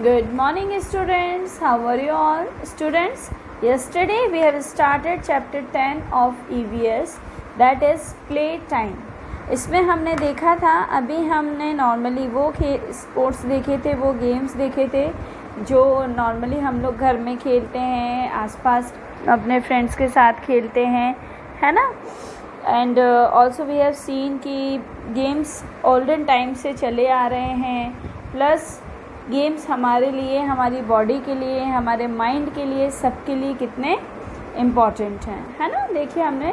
Good morning students, how are you all? Students, yesterday we have started chapter 10 of EVS, that is play time. इसमें हमने देखा था, अभी हमने normally वो स्पोर्ट्स देखे थे, वो गेम्स देखे थे जो नॉर्मली हम लोग घर में खेलते हैं, आसपास अपने फ्रेंड्स के साथ खेलते हैं, है ना. And also we have seen कि गेम्स ओल्डन टाइम से चले आ रहे हैं, प्लस गेम्स हमारे लिए, हमारी बॉडी के लिए, हमारे माइंड के लिए, सबके लिए कितने इम्पॉर्टेंट हैं, है ना. देखिए हमने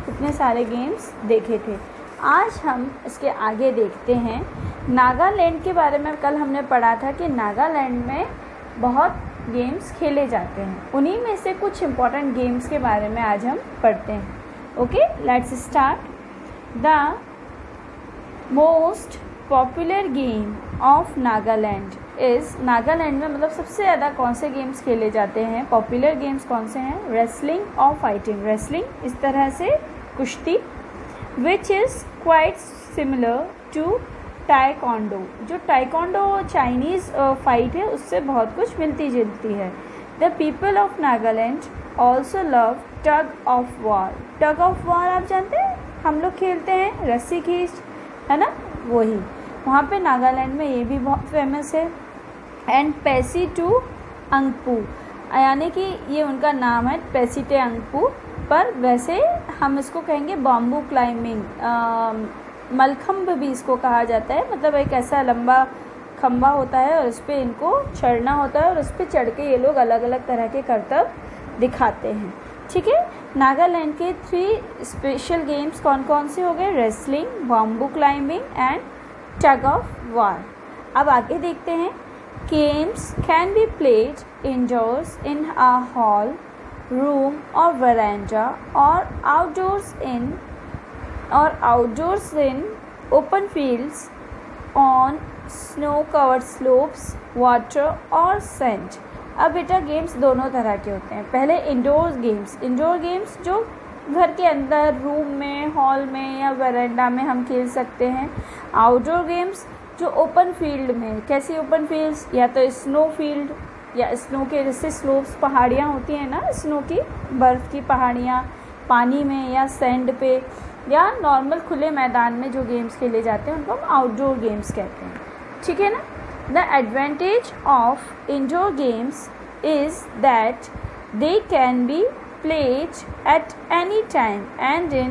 कितने सारे गेम्स देखे थे. आज हम इसके आगे देखते हैं नागालैंड के बारे में. कल हमने पढ़ा था कि नागालैंड में बहुत गेम्स खेले जाते हैं, उन्हीं में से कुछ इम्पॉर्टेंट गेम्स के बारे में आज हम पढ़ते हैं. Okay, let's start. The most popular game of Nagaland is, Nagaland में मतलब सबसे ज़्यादा कौन से गेम्स खेले जाते हैं, पॉपुलर गेम्स कौन से हैं, रेसलिंग और फाइटिंग. रेसलिंग इस तरह से कुश्ती, which is quite similar to taekwondo. जो टाइकोंडो चाइनीज़ फाइट है उससे बहुत कुछ मिलती जुलती है. The people of Nagaland also love tug of war. Tug of war आप जानते हैं, हम लोग खेलते हैं रस्सी खींच, है ना, वही. वहाँ पे नागालैंड में ये भी बहुत फेमस है. एंड पैसी टू अंगपू, यानी कि ये उनका नाम है पैसीटे अंगपू, पर वैसे हम इसको कहेंगे बॉम्बू क्लाइंबिंग. मलखम्ब भी इसको कहा जाता है, मतलब एक ऐसा लंबा खम्बा होता है और उस पर इनको चढ़ना होता है और उस पर चढ़ के ये लोग अलग अलग तरह के करतब दिखाते हैं. ठीक है. नागालैंड के 3 स्पेशल गेम्स कौन कौन से हो गए, wrestling, bamboo climbing and tug of war. अब आगे देखते हैं. Games can be played indoors in a hall, room और वरांडा और outdoors in open fields, on snow covered slopes, water और सैंड. अब बेटा गेम्स दोनों तरह के होते हैं. पहले इंडोर गेम्स जो घर के अंदर, रूम में, हॉल में या वरांडा में हम खेल सकते हैं. आउटडोर गेम्स जो ओपन फील्ड में, कैसी ओपन फील्ड्स, या तो स्नो फील्ड या स्नो के जैसे स्लोप्स, पहाड़ियाँ होती हैं ना, स्नो की, बर्फ़ की पहाड़ियाँ, पानी में या सैंड पे, या नॉर्मल खुले मैदान में जो गेम्स खेले जाते हैं उनको हम आउटडोर गेम्स कहते हैं. ठीक है ना. The advantage of indoor games is that they can be played at any time and in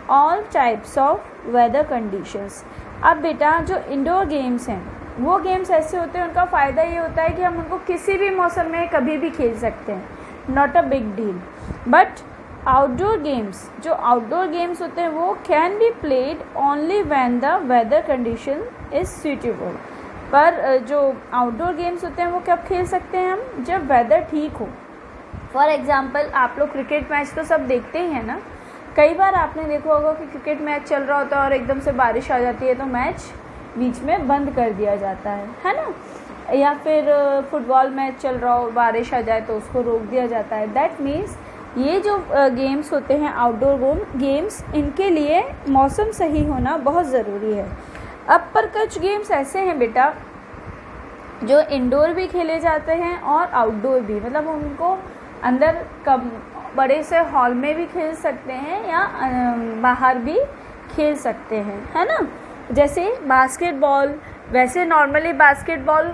all types of weather conditions. अब बेटा जो इंडोर गेम्स हैं वो गेम्स ऐसे होते हैं, उनका फ़ायदा ये होता है कि हम उनको किसी भी मौसम में कभी भी खेल सकते हैं, not a big deal. But outdoor games होते हैं वो can be played only when the weather condition is suitable. पर जो आउटडोर गेम्स होते हैं वो कब खेल सकते हैं हम, जब वेदर ठीक हो. फॉर एग्ज़ाम्पल आप लोग क्रिकेट मैच तो सब देखते ही हैं ना. कई बार आपने देखा होगा कि क्रिकेट मैच चल रहा होता है और एकदम से बारिश आ जाती है तो मैच बीच में बंद कर दिया जाता है ना. या फिर फुटबॉल मैच चल रहा हो, बारिश आ जाए तो उसको रोक दिया जाता है. दैट मीन्स ये जो गेम्स होते हैं आउटडोर गेम्स, इनके लिए मौसम सही होना बहुत ज़रूरी है. अब पर कुछ गेम्स ऐसे हैं बेटा जो इंडोर भी खेले जाते हैं और आउटडोर भी, मतलब उनको अंदर कब बड़े से हॉल में भी खेल सकते हैं या बाहर भी खेल सकते हैं, है ना. जैसे बास्केटबॉल, वैसे नॉर्मली बास्केटबॉल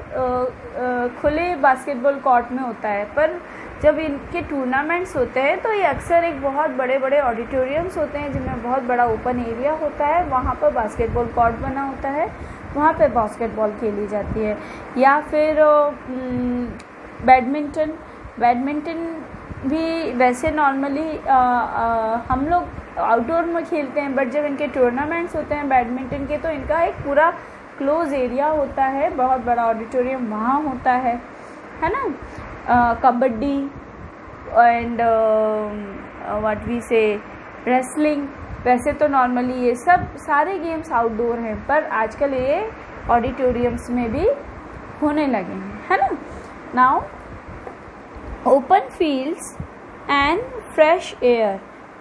खुले बास्केटबॉल कोर्ट में होता है, पर जब इनके टूर्नामेंट्स होते हैं तो ये अक्सर एक बहुत बड़े बड़े ऑडिटोरियम्स होते हैं जिनमें बहुत बड़ा ओपन एरिया होता है, वहाँ पर बास्केटबॉल कोर्ट बना होता है, वहाँ पे बास्केटबॉल खेली जाती है. या फिर बैडमिंटन भी वैसे नॉर्मली हम लोग आउटडोर में खेलते हैं, बट जब इनके टूर्नामेंट्स होते हैं बैडमिंटन के तो इनका एक पूरा क्लोज एरिया होता है, बहुत बड़ा ऑडिटोरियम वहाँ होता है ना. कबड्डी एंड व्हाट वी से रेसलिंग, वैसे तो नॉर्मली ये सब सारे गेम्स आउटडोर हैं, पर आजकल ये ऑडिटोरियम्स में भी होने लगे हैं, है ना. Now open fields and fresh air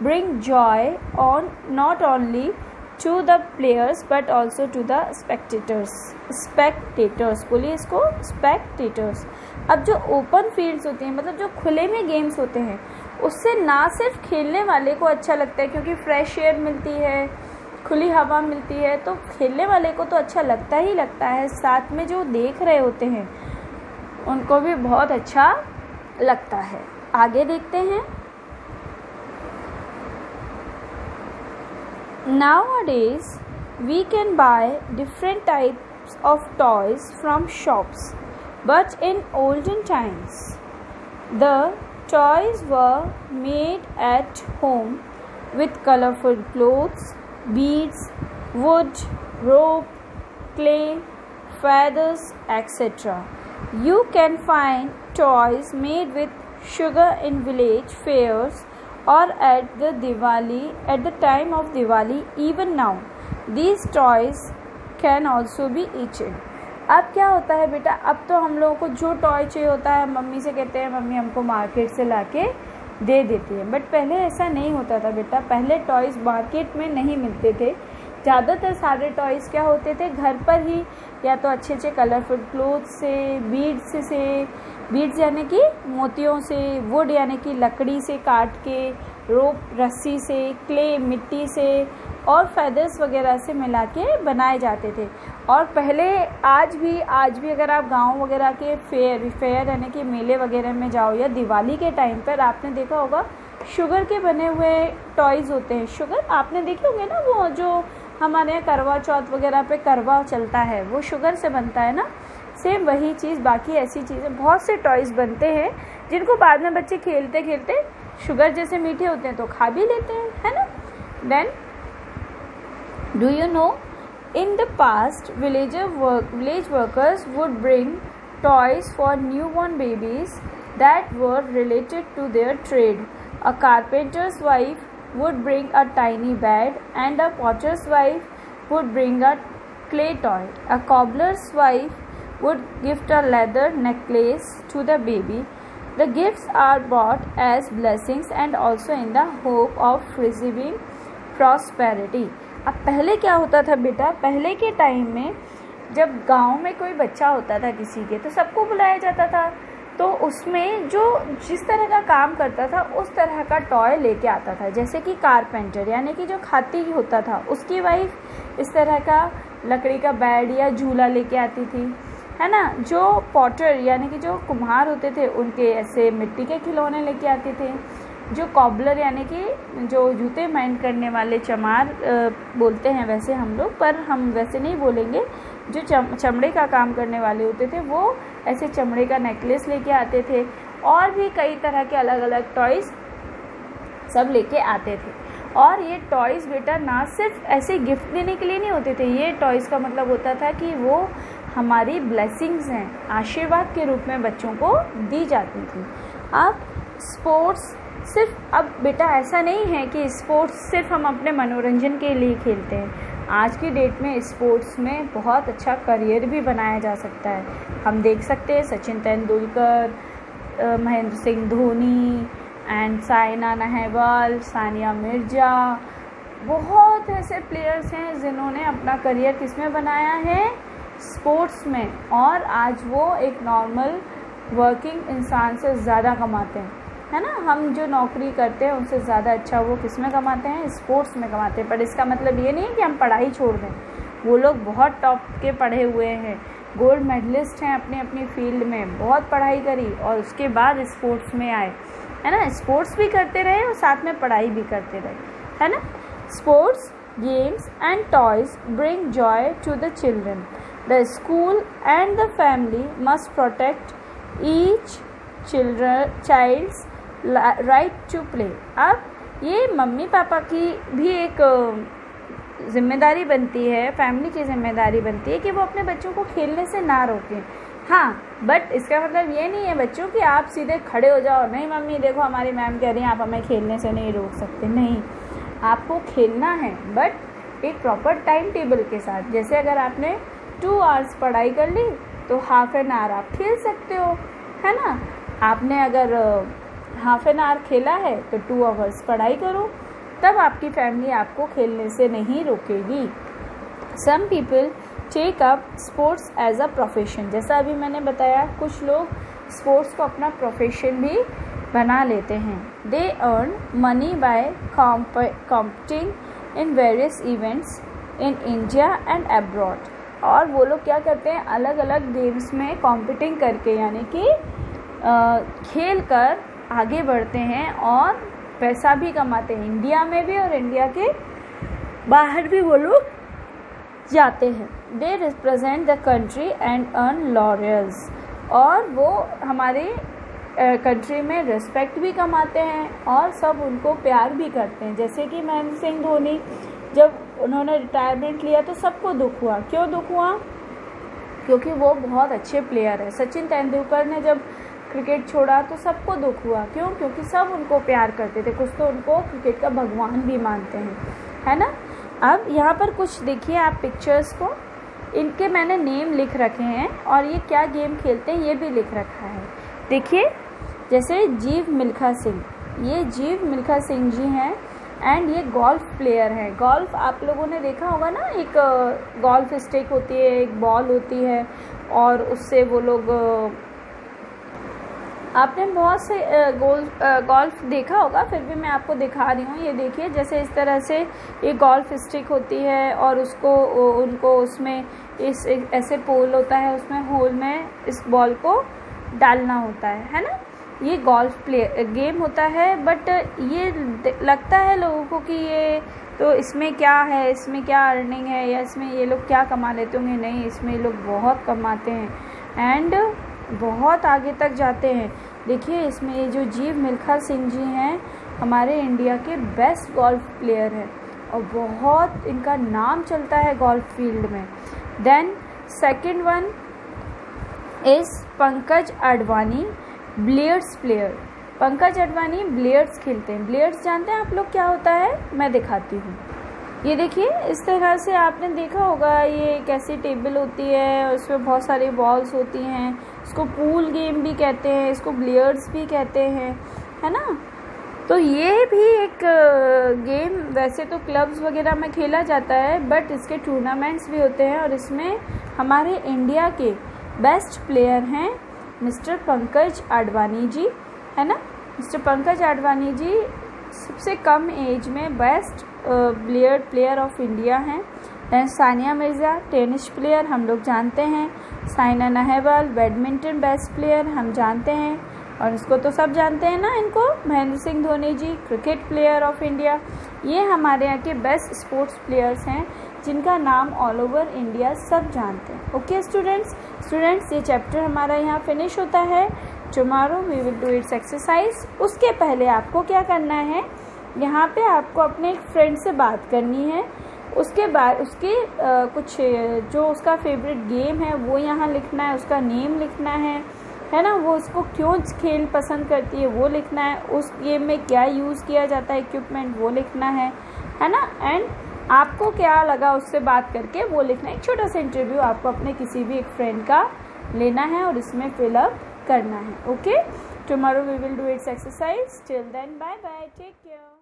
bring joy on not only to the players but also to the spectators बोलिए इसको spectators। अब जो ओपन फील्ड्स होते हैं, मतलब जो खुले में गेम्स होते हैं, उससे ना सिर्फ खेलने वाले को अच्छा लगता है क्योंकि फ्रेश एयर मिलती है, खुली हवा मिलती है, तो खेलने वाले को तो अच्छा लगता ही लगता है, साथ में जो देख रहे होते हैं उनको भी बहुत अच्छा लगता है। आगे देखते हैं। Nowadays we can buy different types of toys from shops, but in olden times the toys were made at home with colorful clothes, beads, wood, rope, clay, feathers, etc. You can find toys made with sugar in village fairs or at the time of Diwali. Even now these toys can also be eaten. अब क्या होता है बेटा, अब तो हम लोगों को जो टॉय चाहिए होता है मम्मी से कहते हैं मम्मी हमको मार्केट से लाके दे देती है, बट पहले ऐसा नहीं होता था बेटा। पहले टॉयज़ मार्केट में नहीं मिलते थे, ज़्यादातर सारे टॉयज़ क्या होते थे घर पर ही, या तो अच्छे अच्छे कलरफुल क्लोथ्स से, बीड्स यानी कि मोतियों से, वुड यानी कि लकड़ी से काट के, रोप रस्सी से, क्ले मिट्टी से और फेदर्स वगैरह से मिला के बनाए जाते थे। और पहले आज भी अगर आप गांव वगैरह के फेयर यानी कि मेले वगैरह में जाओ या दिवाली के टाइम पर आपने देखा होगा शुगर के बने हुए टॉयज़ होते हैं। शुगर आपने देखे होंगे ना, वो जो हमारे यहाँ करवा चौथ वगैरह पे करवा चलता है वो शुगर से बनता है ना, सेम वही चीज़। बाकी ऐसी चीज़ें बहुत से टॉयज़ बनते हैं जिनको बाद में बच्चे खेलते खेलते शुगर जैसे मीठे होते हैं तो खा भी लेते हैं, है ना। Then do you know, in the past village workers would bring toys for newborn babies that were related to their trade. A carpenter's wife would bring a tiny bed and a potter's wife would bring a clay toy. A cobbler's wife would gift a leather necklace to the baby. The gifts are bought as blessings and also in the hope of receiving prosperity. अब पहले क्या होता था बेटा, पहले के time में जब गांव में कोई बच्चा होता था किसी के, तो सबको बुलाया जाता था, तो उसमें जो जिस तरह का काम करता था उस तरह का टॉय लेके आता था। जैसे कि कारपेंटर यानी कि जो खाती होता था उसकी वाइफ इस तरह का लकड़ी का बेड या झूला लेके आती थी, है ना। जो पॉटर यानी कि जो कुम्हार होते थे उनके ऐसे मिट्टी के खिलौने लेके आते थे। जो कॉबलर यानी कि जो जूते माइंड करने वाले, चमार बोलते हैं वैसे हम लोग, पर हम वैसे नहीं बोलेंगे, जो चमड़े का काम करने वाले होते थे वो ऐसे चमड़े का नेकलेस लेके आते थे। और भी कई तरह के अलग अलग टॉयज़ सब लेके आते थे। और ये टॉयज़ बेटा ना सिर्फ ऐसे गिफ्ट देने के लिए नहीं होते थे, ये टॉयज़ का मतलब होता था कि वो हमारी ब्लेसिंग्स हैं, आशीर्वाद के रूप में बच्चों को दी जाती थी। अब स्पोर्ट्स सिर्फ, अब बेटा ऐसा नहीं है कि स्पोर्ट्स सिर्फ हम अपने मनोरंजन के लिए खेलते हैं। आज की डेट में स्पोर्ट्स में बहुत अच्छा करियर भी बनाया जा सकता है। हम देख सकते हैं सचिन तेंदुलकर, महेंद्र सिंह धोनी एंड साइना नेहवाल, सानिया मिर्जा, बहुत ऐसे प्लेयर्स हैं जिन्होंने अपना करियर किस में बनाया है, स्पोर्ट्स में। और आज वो एक नॉर्मल वर्किंग इंसान से ज़्यादा कमाते हैं, है ना। हम जो नौकरी करते हैं उनसे ज़्यादा अच्छा वो किस में कमाते हैं, स्पोर्ट्स में कमाते हैं। पर इसका मतलब ये नहीं है कि हम पढ़ाई छोड़ दें। वो लोग बहुत टॉप के पढ़े हुए हैं, गोल्ड मेडलिस्ट हैं अपनी अपनी फील्ड में, बहुत पढ़ाई करी और उसके बाद स्पोर्ट्स में आए, है ना। स्पोर्ट्स भी करते रहे और साथ में पढ़ाई भी करते रहे, है ना। Sports, games and toys bring joy to the children. The school and the family must protect each child's right to play. अब ये मम्मी पापा की भी एक जिम्मेदारी बनती है, फैमिली की जिम्मेदारी बनती है कि वो अपने बच्चों को खेलने से ना रोकें. हाँ, बट इसका मतलब ये नहीं है बच्चों कि आप सीधे खड़े हो जाओ, नहीं मम्मी देखो हमारी मैम कह रही हैं आप हमें खेलने से नहीं रोक सकते. नहीं, आपको खेलना है बट एक प्रॉपर टाइम टेबल के साथ. जैसे अगर आपने 2 आवर्स पढ़ाई कर ली तो हाफ एन आवर आप खेल सकते हो, है ना. आपने अगर हाफ एन आवर खेला है तो 2 आवर्स पढ़ाई करो. तब आपकी फैमिली आपको खेलने से नहीं रोकेगी। Some people take up sports as a profession, जैसा अभी मैंने बताया कुछ लोग स्पोर्ट्स को अपना प्रोफेशन भी बना लेते हैं। They earn money by competing in various events in India and abroad, और वो लोग क्या करते हैं, अलग अलग गेम्स में कॉम्पिटिंग करके यानी कि खेल कर आगे बढ़ते हैं और पैसा भी कमाते हैं, इंडिया में भी और इंडिया के बाहर भी वो लोग जाते हैं। They represent the country and earn laurels, और वो हमारे कंट्री में रिस्पेक्ट भी कमाते हैं और सब उनको प्यार भी करते हैं। जैसे कि महेंद्र सिंह धोनी जब उन्होंने रिटायरमेंट लिया तो सबको दुख हुआ। क्यों दुख हुआ? क्योंकि वो बहुत अच्छे प्लेयर है। सचिन तेंदुलकर ने जब क्रिकेट छोड़ा तो सबको दुख हुआ। क्यों? क्योंकि सब उनको प्यार करते थे, कुछ तो उनको क्रिकेट का भगवान भी मानते हैं, है ना। अब यहाँ पर कुछ देखिए आप पिक्चर्स को, इनके मैंने नेम लिख रखे हैं और ये क्या गेम खेलते हैं ये भी लिख रखा है। देखिए जैसे जीव मिल्खा सिंह, ये जीव मिल्खा सिंह जी हैं एंड ये गोल्फ प्लेयर है। गोल्फ आप लोगों ने देखा होगा ना, एक गोल्फ स्टिक होती है, एक बॉल होती है और उससे वो लोग, आपने बहुत से गोल्फ देखा होगा, फिर भी मैं आपको दिखा रही हूँ। ये देखिए जैसे इस तरह से ये गोल्फ स्टिक होती है और उनको उसमें इस ऐसे पोल होता है, उसमें होल में इस बॉल को डालना होता है ना। ये गोल्फ गेम होता है, बट ये लगता है लोगों को कि ये तो इसमें क्या है, इसमें क्या अर्निंग है या इसमें ये लोग क्या कमा लेते होंगे। नहीं, इसमें ये लोग बहुत कमाते हैं एंड बहुत आगे तक जाते हैं। देखिए इसमें ये जो जीव मिल्खा सिंह जी हैं हमारे इंडिया के बेस्ट गोल्फ प्लेयर हैं और बहुत इनका नाम चलता है गोल्फ फील्ड में। Then second one is Pankaj Advani, billiards player. Pankaj Advani billiards खेलते हैं। बिलियर्ड्स जानते हैं आप लोग क्या होता है? मैं दिखाती हूँ। ये देखिए इस तरह से आपने देखा होगा, ये एक ऐसी टेबल होती है और उसमें बहुत सारी बॉल्स होती हैं। इसको पूल गेम भी कहते हैं, इसको बिलियर्ड्स भी कहते हैं, है ना। तो ये भी एक गेम वैसे तो क्लब्स वगैरह में खेला जाता है, बट इसके टूर्नामेंट्स भी होते हैं और इसमें हमारे इंडिया के बेस्ट प्लेयर हैं मिस्टर पंकज अडवाणी जी, है ना। मिस्टर पंकज अडवाणी जी सबसे कम एज में best billiard player of India हैं। Then Sania Mirza tennis player हम लोग जानते हैं। Saina Nehwal badminton best player हम जानते हैं, और इसको तो सब जानते हैं ना इनको, महेंद्र सिंह धोनी जी क्रिकेट प्लेयर ऑफ इंडिया। ये हमारे यहाँ के बेस्ट स्पोर्ट्स प्लेयर्स हैं जिनका नाम ऑल ओवर इंडिया सब जानते हैं। ओके स्टूडेंट्स ये चैप्टर हमारा यहाँ फिनिश होता है। Tomorrow we will do its exercise. उसके पहले आपको क्या करना है, यहाँ पे आपको अपने एक फ्रेंड से बात करनी है। उसके बाद उसके कुछ जो उसका फेवरेट गेम है वो यहाँ लिखना है, उसका नेम लिखना है ना। वो उसको क्यों खेल पसंद करती है वो लिखना है, उस गेम में क्या यूज़ किया जाता है इक्विपमेंट वो लिखना है ना। एंड आपको क्या लगा उससे बात करके वो लिखना है। एक छोटा सा इंटरव्यू आपको अपने किसी भी एक फ्रेंड का लेना है और इसमें फिलअप करना है। Okay, tomorrow we will do its exercise. Till then bye bye, take care.